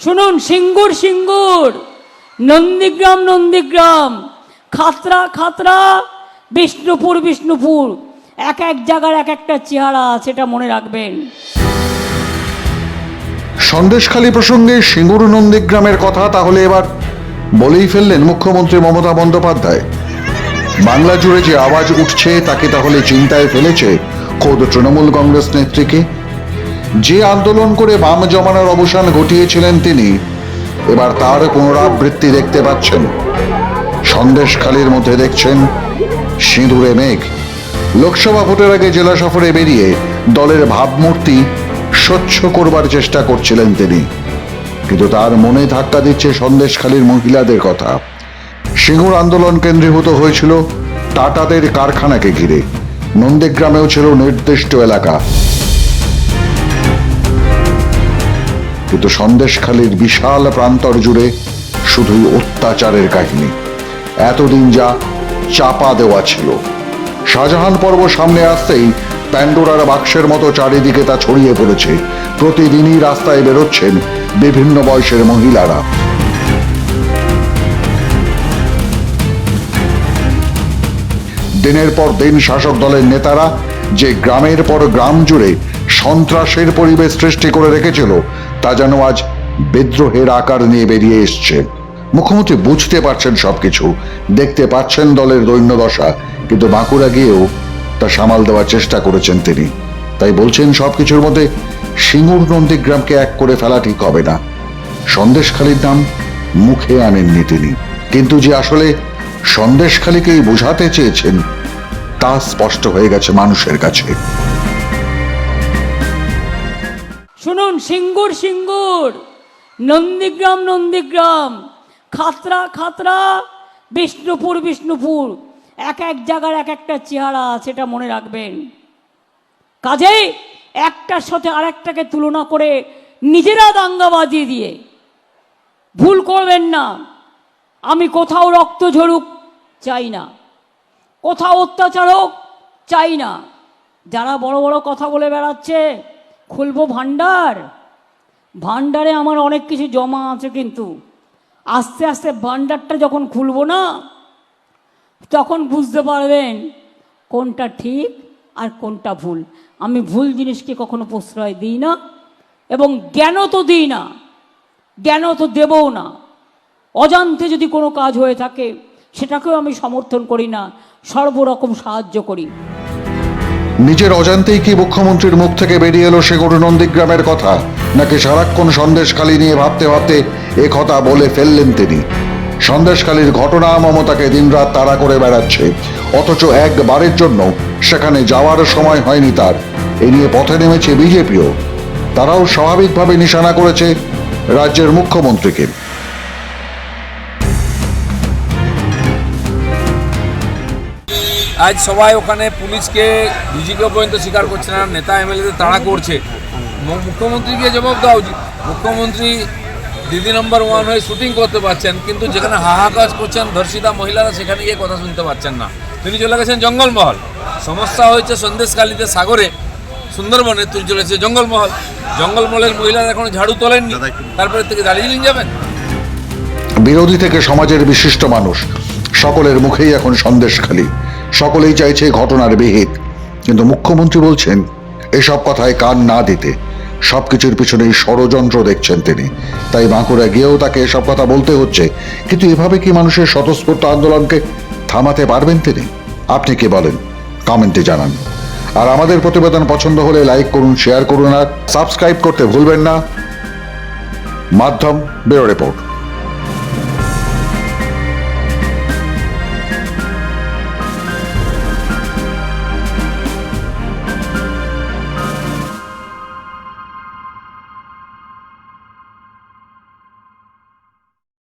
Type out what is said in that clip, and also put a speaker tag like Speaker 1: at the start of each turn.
Speaker 1: শুনুন, সিঙ্গুর সিঙ্গুর, নন্দীগ্রাম নন্দীগ্রাম, খাতরা খাতরা, বিষ্ণুপুর বিষ্ণুপুর, এক এক জায়গার এক একটা চেহারা, সেটা মনে রাখবেন।
Speaker 2: সন্দেশখালী প্রসঙ্গে সিঙ্গুর নন্দীগ্রামের কথা তাহলে এবার বলেই ফেললেন মুখ্যমন্ত্রী মমতা বন্দ্যোপাধ্যায়। বাংলা জুড়ে যে আওয়াজ উঠছে তাকে তাহলে চিন্তায় ফেলেছে খোদ তৃণমূল কংগ্রেস নেত্রীকে। যে আন্দোলন করে বাম জমানার অবসান ঘটিয়েছিলেন তিনি, এবার তার পুনরাবৃত্তি দেখতে পাচ্ছেন। সন্দেশখালীর মধ্যে দেখছেন সিঁদুরে মেঘ। লোকসভা ভোটের আগে জেলা সফরে বেরিয়ে দলের ভাবমূর্তি স্বচ্ছ করবার চেষ্টা করছিলেন তিনি, কিন্তু তার মনে ধাক্কা দিচ্ছে সন্দেশখালীর মহিলাদের কথা। সিঙ্গুর আন্দোলন কেন্দ্রীভূত হয়েছিল টাটাদের কারখানাকে ঘিরে। নন্দীগ্রামেও ছিল নির্দিষ্ট এলাকা, কিন্তু সন্দেশখালীর বিশাল প্রান্তর জুড়ে শুধুই অত্যাচারের কাহিনী। এতদিন যা চাপা দেওয়া ছিল, শাহজাহান পর্ব সামনে আসতেই প্যান্ডোরার বাক্সের মতো চারিদিকে তা ছড়িয়ে পড়েছে। প্রতিদিনই রাস্তায় বেরোচ্ছেন বিভিন্ন বয়সের মহিলারা। দিনের পর দিন শাসক দলের নেতারা যে গ্রামের পর গ্রাম জুড়ে সন্ত্রাসের পরিবেশ সৃষ্টি করে রেখেছিল, তা যেন আজ বিদ্রোহের আকার নিয়ে বেরিয়ে এসছে। মুখ্যমন্ত্রী বুঝতে পারছেন সবকিছু, দেখতে পাচ্ছেন দলের দৈন্যদশা, কিন্তু বাঁকুড়া গিয়েও তা সামাল দেওয়ার চেষ্টা করেছেন তিনি। তাই বলছেন সবকিছুর মধ্যে সিঙ্গুর নন্দীগ্রামকে এক করে ফেলা ঠিক হবে না। সন্দেশখালীর নাম মুখে আনেননি তিনি, কিন্তু যে আসলে সন্দেশখালীকেই বোঝাতে চেয়েছেন তা স্পষ্ট হয়ে গেছে মানুষের কাছে।
Speaker 1: শুনুন, সিঙ্গুর সিঙ্গুর, নন্দীগ্রাম নন্দীগ্রাম, খাতরা খাতরা, বিষ্ণুপুর বিষ্ণুপুর, এক এক জায়গার এক একটা চেহারা, সেটা মনে রাখবেন। কাজেই একটার সাথে আরেকটাকে তুলনা করে নিজেরা দাঙ্গা বাজিয়ে দিয়ে ভুল করবেন না। আমি কোথাও রক্ত ঝরুক চাই না, কোথাও অত্যাচার হোক চাই না। যারা বড় বড় কথা বলে বেড়াচ্ছে খুলবো ভান্ডার, ভান্ডারে আমার অনেক কিছু জমা আছে, কিন্তু আস্তে আস্তে ভান্ডারটা যখন খুলবো না, তখন বুঝতে পারবেন কোনটা ঠিক আর কোনটা ভুল। আমি ভুল জিনিসকে কখনো প্রশ্রয় দিই না, এবং জ্ঞান তো দিই না, জ্ঞান তো দেবও না। অজান্তে যদি কোনো কাজ হয়ে থাকে সেটাকেও আমি সমর্থন করি না, সর্বরকম সাহায্য করি।
Speaker 2: নিজের অজান্তেই কি মুখ্যমন্ত্রীর মুখ থেকে বেরিয়ে এলো সিঙ্গুর নন্দীগ্রামের কথা, নাকি সারাক্ষণ সন্দেশখালী নিয়ে ভাবতে ভাবতে এ কথা বলে ফেললেন তিনি? সন্দেশখালীর ঘটনা মমতাকে দিনরাত তাড়া করে বেড়াচ্ছে, অথচ একবারের জন্য সেখানে যাওয়ার সময় হয়নি তার। এ নিয়ে পথে নেমেছে বিজেপিও। তারাও স্বাভাবিকভাবে নিশানা করেছে রাজ্যের মুখ্যমন্ত্রীকে।
Speaker 3: আজ সবাই ওখানে পুলিশকে, ডিজিকে পর্যন্ত স্বীকার করছে না, নেতা এমএলএদের তাড়া করছে। মুখ্যমন্ত্রীকে জবাব দেওয়া উচিত। মুখ্যমন্ত্রী দিদি নম্বর 1 হয়ে শুটিং করতে পারছেন, কিন্তু যেখানে হাহাকার করছেন ধর্ষিতা মহিলারা, সেখানে গিয়ে কথা শুনতে পাচ্ছেন না। তিনি চলে গেছেন জঙ্গলমহল। সমস্যা হয়েছে সন্দেশখালীতে, সাগরে, সুন্দরবনে, তুই চলেছে জঙ্গলমহল। জঙ্গলমহলের মহিলারা এখনো ঝাড়ু তোলেননি, তারপরে থেকে দার্জিলিং যাবেন।
Speaker 2: বিরোধী থেকে সমাজের বিশিষ্ট মানুষ সকলের মুখেই এখন সন্দেশখালী। সকলেই চাইছে ঘটনার বিহিত, কিন্তু মুখ্যমন্ত্রী বলছেন এসব কথায় কান না দিতে। সবকিছুর পিছনেই ষড়যন্ত্র দেখছেন তিনি, তাই বাঁকুড়া গিয়েও তাকে এসব কথা বলতে হচ্ছে। কিন্তু এভাবে কি মানুষের স্বতঃস্ফূর্ত আন্দোলনকে থামাতে পারবেন তিনি? আপনি কি বলেন? কমেন্টে জানান। আর আমাদের প্রতিবেদন পছন্দ হলে লাইক করুন, শেয়ার করুন, আর সাবস্ক্রাইব করতে ভুলবেন না। মাধ্যম ব্যুরো রিপোর্ট।